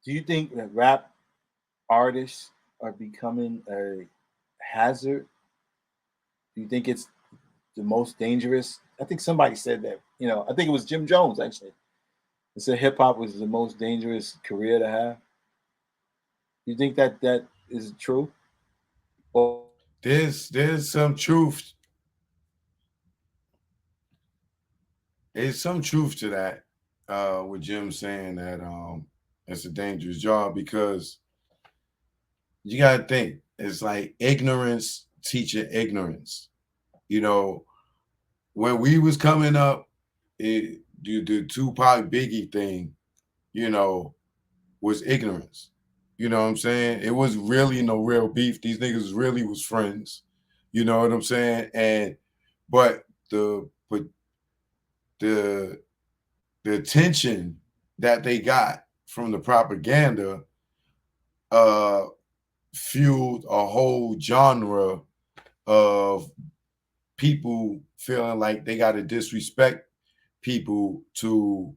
Do you think that rap artists are becoming a hazard? Do you think it's the most dangerous? I think somebody said that. I think it was Jim Jones actually. It said hip hop was the most dangerous career to have. You think that is true? Or There's some truth. There's some truth to that. With Jim saying that it's a dangerous job because you gotta think it's like ignorance teaching ignorance. You know, when we was coming up, the Tupac Biggie thing, you know, was ignorance. You know what I'm saying? It was really no real beef. These niggas really was friends. You know what I'm saying? And but but the the attention that they got from the propaganda uh fueled a whole genre of people feeling like they got to disrespect people to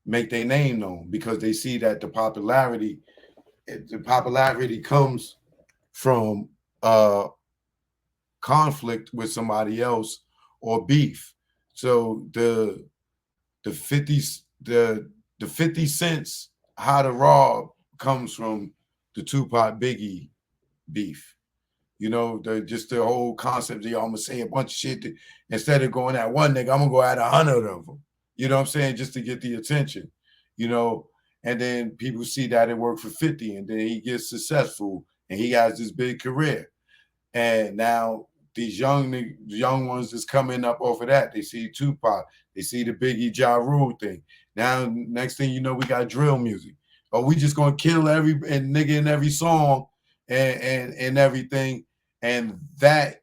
make their name known because they see that the popularity comes from conflict with somebody else or beef. So the 50s the 50 cents how to rob comes from the Tupac Biggie beef. You know, just the whole concept that I'm gonna say a bunch of shit instead of going at one nigga, I'm gonna go at 100 of them. You know what I'm saying? Just to get the attention. You know, and then people see that it worked for 50, and then he gets successful, and he has this big career. And now these young ones that's coming up off of that, they see Tupac, they see the Biggie Ja Rule thing. Now, next thing you know, we got drill music. Or we just gonna kill every and nigga in every song and everything. And that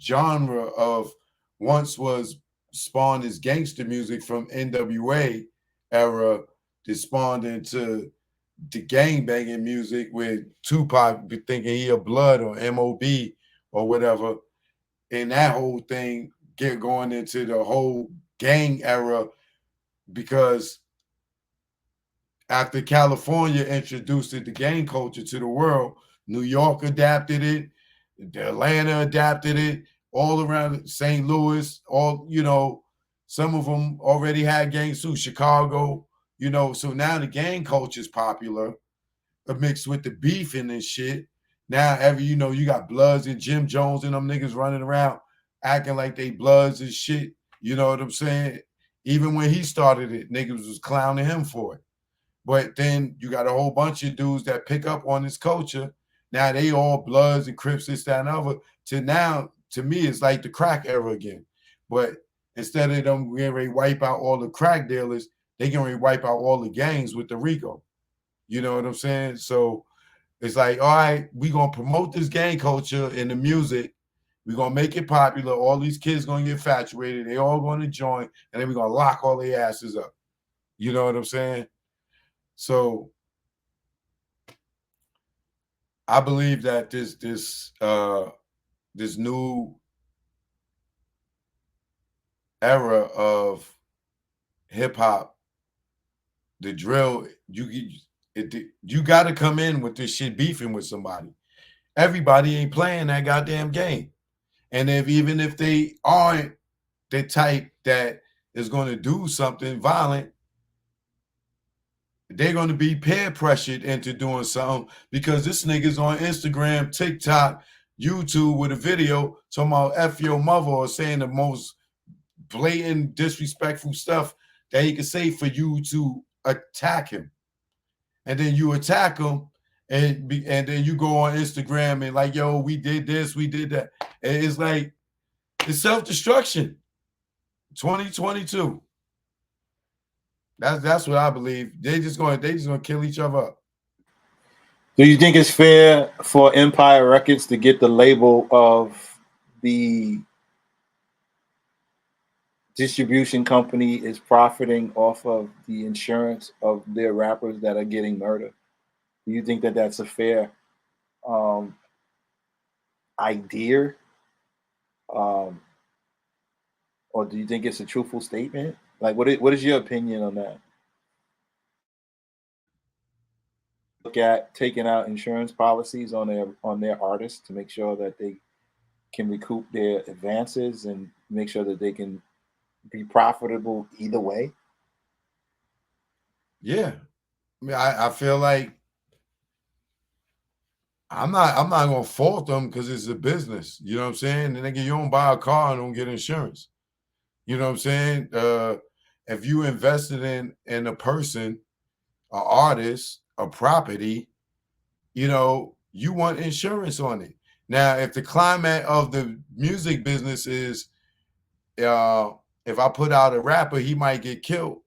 genre of once was spawned as gangster music from NWA era that spawned into the gang banging music with Tupac thinking he a blood or MOB or whatever, and that whole thing get going into the whole gang era because after California introduced it, the gang culture to the world, New York adapted it, Atlanta adapted it, all around St. Louis, some of them already had gangs too, Chicago, so now the gang culture is popular mixed with the beef and this shit. Now you got Bloods and Jim Jones and them niggas running around acting like they Bloods and shit. You know what I'm saying? Even when he started it, niggas was clowning him for it. But then you got a whole bunch of dudes that pick up on this culture. Now they all Bloods and Crips, this, that, and other. To now, to me, it's like the crack era again. But instead of them getting ready to wipe out all the crack dealers, they getting ready to wipe out all the gangs with the Rico. You know what I'm saying? So it's like, all right, we gonna promote this gang culture in the music. We're gonna make it popular. All these kids gonna get infatuated. They all gonna join, and then we're gonna lock all their asses up. You know what I'm saying? So I believe that this new era of hip hop, the drill, you got to come in with this shit beefing with somebody. Everybody ain't playing that goddamn game. And even if they aren't the type that is going to do something violent, they're going to be peer pressured into doing something because this nigga's on Instagram, TikTok, YouTube with a video talking about F your mother or saying the most blatant, disrespectful stuff that he could say for you to attack him. And then you attack him and then you go on Instagram and like, yo, we did this, we did that. And it's like, it's self-destruction. 2022. That's what I believe. They just gonna kill each other up. do you think it's fair for Empire Records to get the label of the distribution company is profiting off of the insurance of their rappers that are getting murdered? Do you think that that's a fair um, idea, um, or do you think it's a truthful statement? Like, what is your opinion on that? look at taking out insurance policies on their artists to make sure that they can recoup their advances and make sure that they can be profitable either way? Yeah. I mean, I feel like I'm not gonna fault them because it's a business. You know what I'm saying? And nigga, you don't buy a car and don't get insurance. You know what I'm saying? If you invested in a person, an artist, a property, you want insurance on it. Now, if the climate of the music business is uh if I put out a rapper, he might get killed.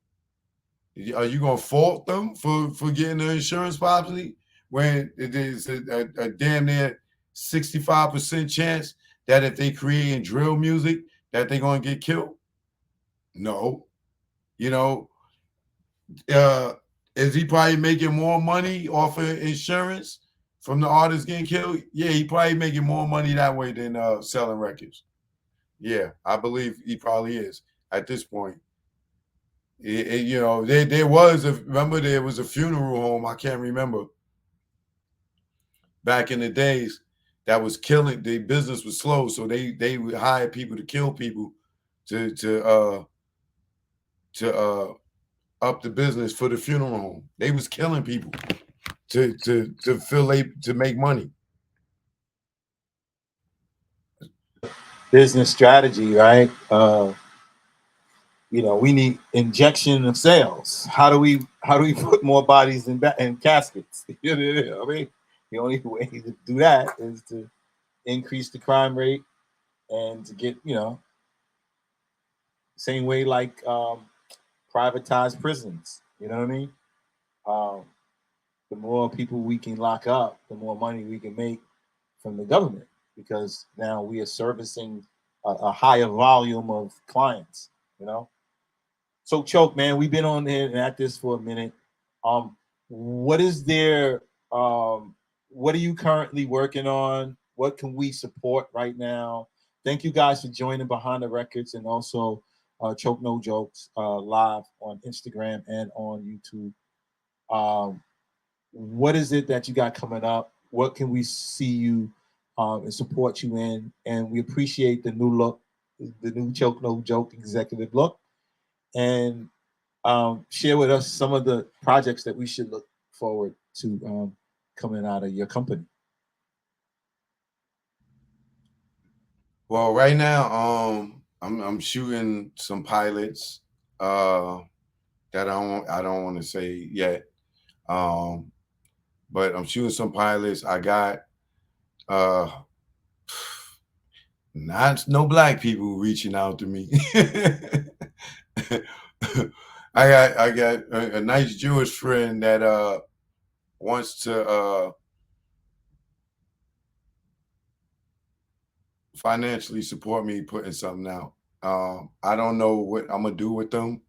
Are you gonna fault them for getting the insurance policy when it is a damn near 65% chance that if they create drill music that they're gonna get killed? No. You know, uh, is he probably making more money off of insurance from the artist getting killed? Yeah, he probably making more money that way than selling records. Yeah, I believe he probably is at this point. There was remember there was a funeral home. I can't remember back in the days that was killing. The business was slow, so they would hire people to kill people to up the business for the funeral home. They was killing people to make money. Business strategy, right? We need injection of sales. How do we put more bodies in caskets? I mean, the only way to do that is to increase the crime rate and to get same way like privatized prisons. You know what I mean? Um, the more people we can lock up, the more money we can make from the government because now we are servicing a higher volume of clients. You know. So choke, man, we've been on here and at this for a minute. Um, what is there? What are you currently working on? What can we support right now? Thank you guys for joining Behind the Records and also Choke No Jokes live on Instagram and on YouTube. Um, what is it that you got coming up? What can we see you and support you in? And we appreciate the new look, the new Choke No Joke executive look. And share with us some of the projects that we should look forward to coming out of your company. Well, right now, I'm shooting some pilots that I don't want to say yet. Um, but I'm shooting some pilots. I got uh not no black people reaching out to me. I got a nice Jewish friend that wants to financially support me putting something out. I don't know what I'm gonna do with them.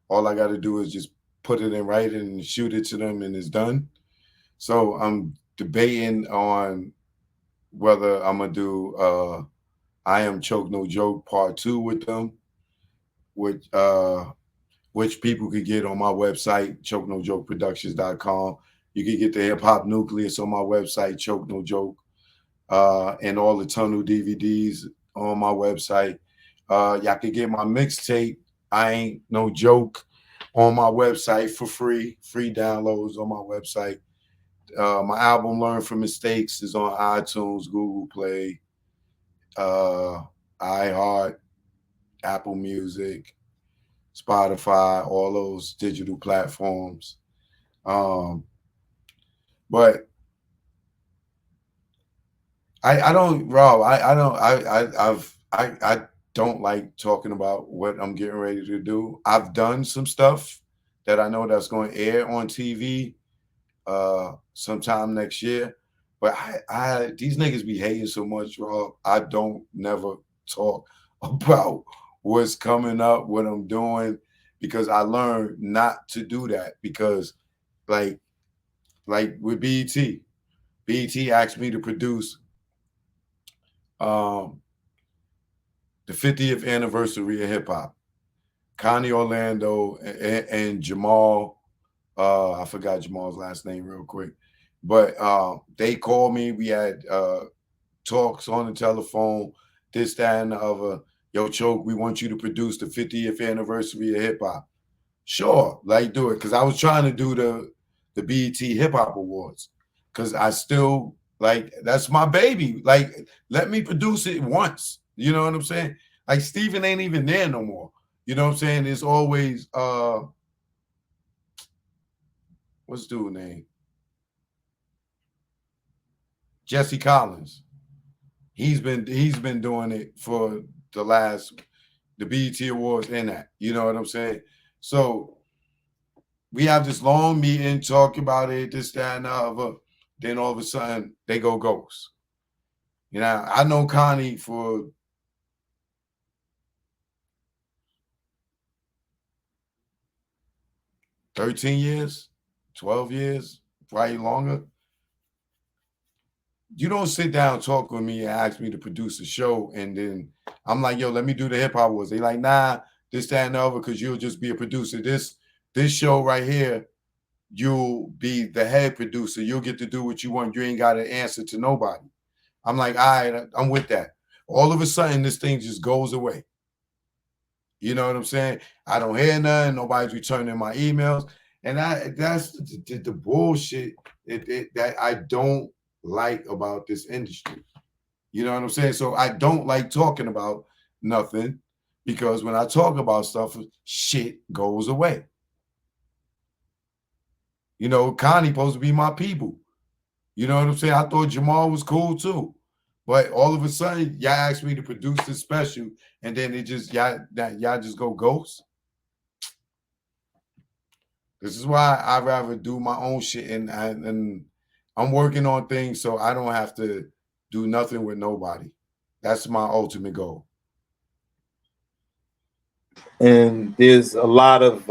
All I got to do is just put it in writing and shoot it to them, and it's done. So I'm debating on whether I'm gonna do I Am Choke No Joke Part 2 with them, which which people could get on my website, chokenojokeproductions.com. You can get the hip hop nucleus on my website, Choke No Joke, and all the Tunnel DVDs on my website. Y'all can get my mixtape, I Ain't No Joke, on my website for free downloads on my website. My album Learn from Mistakes is on iTunes, Google Play, uh, iHeart, Apple Music, Spotify, all those digital platforms. Um, but I don't, Rob. I don't. I don't like talking about what I'm getting ready to do. I've done some stuff that I know that's going to air on TV sometime next year. But I these niggas be hating so much, Rob. I don't never talk about what's coming up, what I'm doing, because I learned not to do that because like with BET asked me to produce um the 50th anniversary of hip hop. Connie Orlando and Jamal I forgot Jamal's last name real quick, but they called me. We had talks on the telephone, this, that, and the other. Yo, Choke, we want you to produce the 50th anniversary of hip hop. Sure, like do it, because I was trying to do the BET Hip Hop Awards, because I still like that's my baby. Like, let me produce it once. You know what I'm saying? Like Steven ain't even there no more. You know what I'm saying? It's always what's dude name? Jesse Collins. He's been doing it for the BET Awards and that. You know what I'm saying? So we have this long meeting, talk about it, this, that, and the other. Then all of a sudden they go ghost. You know, I know Connie for 13 years, 12 years, probably longer. You don't sit down, talk with me, and ask me to produce a show, and then I'm like, yo, let me do the hip hop awards. They like, nah, this, that, and the other, because you'll just be a producer. This show right here, you'll be the head producer. You'll get to do what you want. You ain't got to answer to nobody. I'm like, all right, I'm with that. All of a sudden, this thing just goes away. You know what I'm saying? I don't hear nothing. Nobody's returning my emails. And that's the bullshit that I don't like about this industry. You know what I'm saying? So I don't like talking about nothing, because when I talk about stuff, shit goes away. You know, Connie supposed to be my people. You know what I'm saying? I thought Jamal was cool too. But all of a sudden, y'all asked me to produce this special, and then it just y'all just go ghost. This is why I'd rather do my own shit, and I'm working on things so I don't have to do nothing with nobody. That's my ultimate goal. And there's a lot of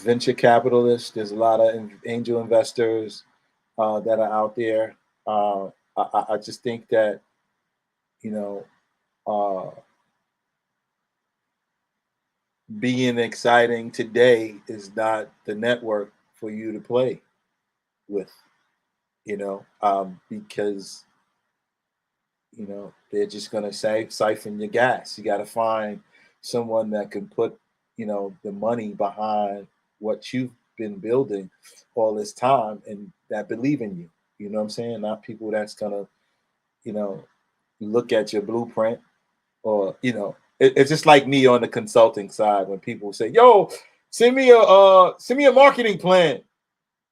venture capitalists, there's a lot of angel investors that are out there. I just think that, you know, uh, being exciting today is not the network for you to play with, because they're just going to siphon your gas. You got to find someone that can put the money behind what you've been building all this time and that believe in you. You know what I'm saying? Not people that's gonna you know look at your blueprint, or it's just like me on the consulting side when people say, yo, send me a marketing plan,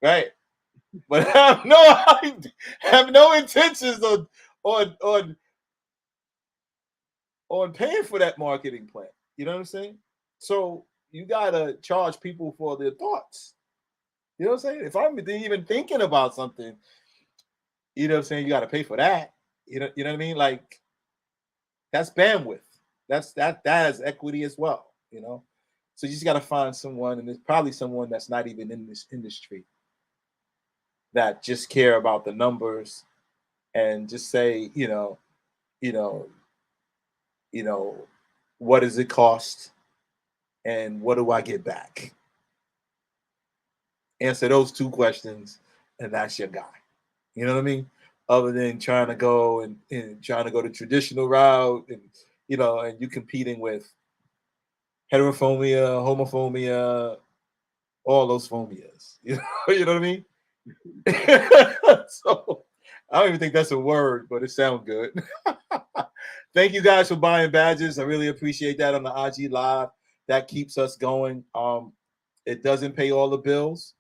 right? But I have no intentions on paying for that marketing plan. You know what I'm saying? So you gotta charge people for their thoughts. You know what I'm saying? If I'm even thinking about something, you know what I'm saying, you gotta pay for that. You know what I mean? Like, that's bandwidth. That has equity as well, you know. So you just gotta find someone, and there's probably someone that's not even in this industry that just care about the numbers and just say, you know, you know, what does it cost and what do I get back? Answer those two questions, and that's your guy. You know what I mean? Other than trying to go and trying to go the traditional route, and and you competing with heterophobia, homophobia, all those phobias. You know what I mean? So I don't even think that's a word, but it sounds good. Thank you guys for buying badges. I really appreciate that on the IG Live. That keeps us going. It doesn't pay all the bills,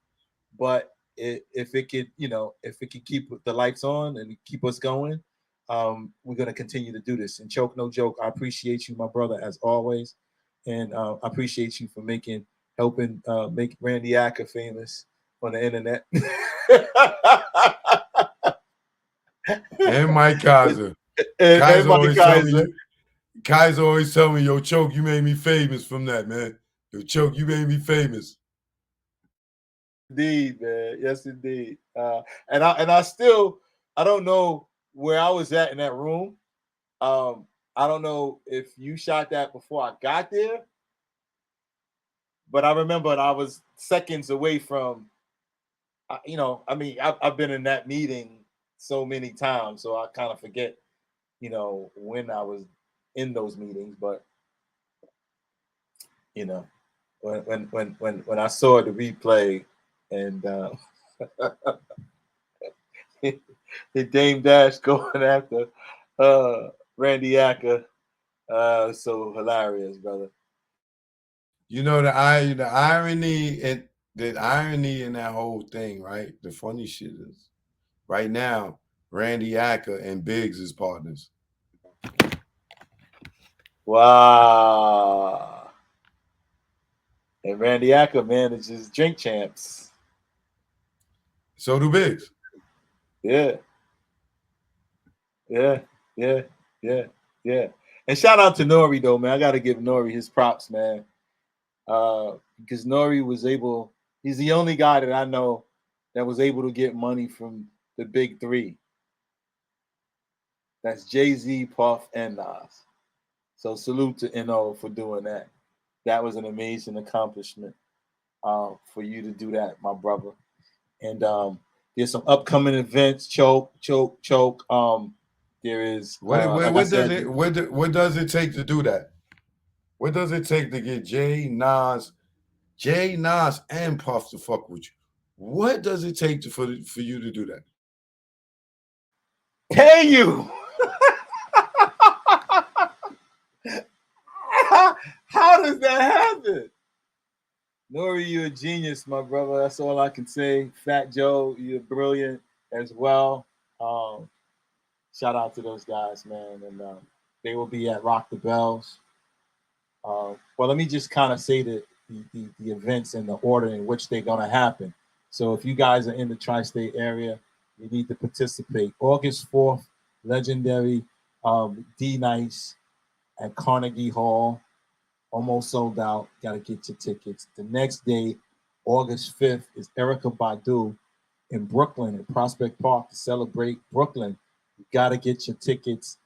but if it could, if it could keep the lights on and keep us going, we're gonna continue to do this. And Choke No Joke, I appreciate you, my brother, as always, and I appreciate you for helping make Randy Acker famous on the internet. And Mike Kaiser. And Kaiser Money always tell Kaiser. me, yo, Choke, you made me famous from that, man. Yo, Choke, you made me famous. Indeed, man. Yes, indeed. I don't know where I was at in that room. I don't know if you shot that before I got there, But I remember I was seconds away from, you know, I mean, I've been in that meeting so many times, so I kind of forget, you know, when I was in those meetings. But you know, when I saw the replay and Dame Dash going after Randy Acker, so hilarious, brother. You know the irony in that whole thing, right? The funny shit is right now, Randy Acker and Biggs is partners. Wow. And Randy Acker manages Drink Champs. So do Biggs. Yeah, yeah, yeah, yeah, yeah. And shout out to Nori though, man. I got to give Nori his props, man. Because Nori was able. He's the only guy that I know that was able to get money from the big three. That's Jay-Z, Puff, and Nas. So salute to No for doing that. That was an amazing accomplishment for you to do that, my brother. And there's some upcoming events. Choke, choke, choke. There is, like I said, What does it take to do that? What does it take to get Jay Nas, and Puff to fuck with you? What does it take for you to do that? pay you. How does that happen? Nori, you're a genius, my brother. That's all I can say. Fat Joe, you're brilliant as well. Shout out to those guys, man. And they will be at Rock the Bells. Well, let me just kind of say the events and the order in which they're going to happen. So if you guys are in the tri-state area, you need to participate. August 4th, legendary D Nice at Carnegie Hall. Almost sold out. Got to get your tickets. The next day, August 5th, is Erica Badu in Brooklyn at Prospect Park to celebrate Brooklyn. You got to get your tickets